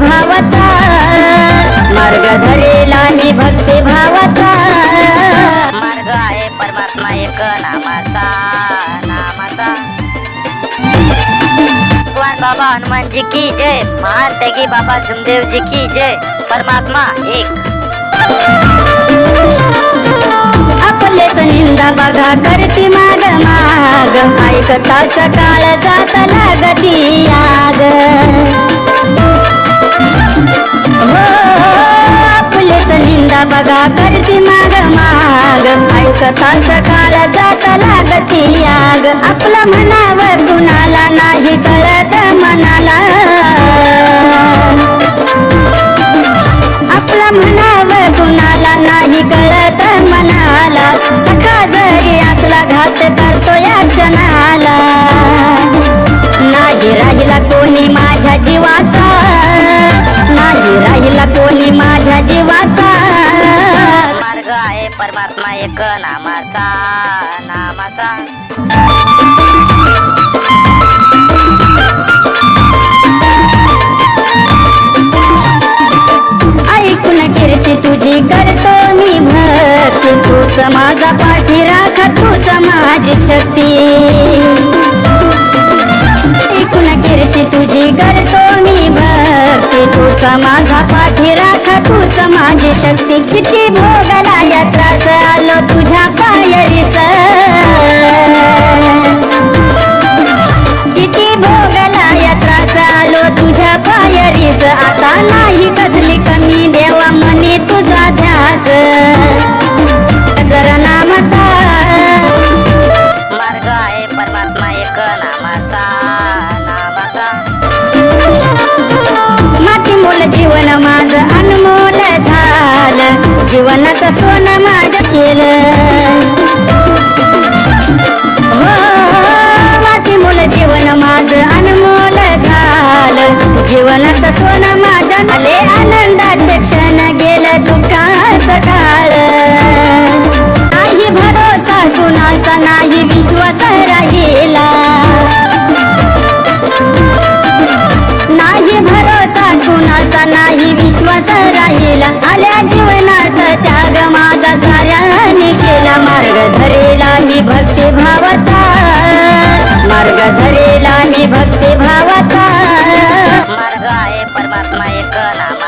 भावाचा, मार्ग धरेला मी भक्ती भावाचा। मार्ग आहे परमात्मा एक नामाचा, नामाचा। भगवान बाबा हनुमान जी की जय, महान त्यागी बाबा जुमदेव जी की जय। परमात्मा एक। आपलेच निंदा बघा करती माग माग, ऐकताच काळ जात लागती आग। हो आपलेच निंदा बघा करती माग माग, ऐकताच काळ जात लागती आग। आपला म्हणावं कुणाला नाही कळत मनाला, आपला म्हणावं कुणाला नाही कळत मनाला। सखा जरी असला घात करतो या क्षणाला, नाही राहिला कोणी माझ्या जीवाचा, नाही राहिला कोणी माझ्या जीवाचा। मार्ग आहे परमात्मा एक नामाचा, नामाचा। ऐकून कीर्ती तुझी करतो मी भक्ती, तूच माझा पाठी राख, तूच माझी शक्ती। ऐकून कीर्ती तुझी करतो मी भक्ती, तूच माझा पाठी राख, तूच माझी शक्ती। किती भोगला या त्रास आलो तुझ्या पायरीच, किती भोगला या त्रास आलो तुझ्या पायरीच। आता नाही कसली कमी देवा मनी तुझा ध्यास, जरा नामाचा। मार्ग आहे परमात्मा एक नामाचा, नामाचा। माती मोल जीवन माझं अनमोल झालं, जीवनाचं सोनं माझं केलं। हो माती मोल जीवन माझं अनमोल झालं, जीवनाचं सोनं माझं। आले आनंदाचे क्षण गेलं दुःखाचं काळ, नाही भरोसा कुणाचा नाही विश्वास राहिला, नाही भरोसा कुणाचा नाही विश्वास राहिला। आल्या जीवनात त्याग माझा साऱ्याने केला, मार्ग धरेला मी भक्ती भावाचा, मार्ग धरेला मी भक्ती भावाचा। मार्ग आहे परमात्मा एक नामाचा।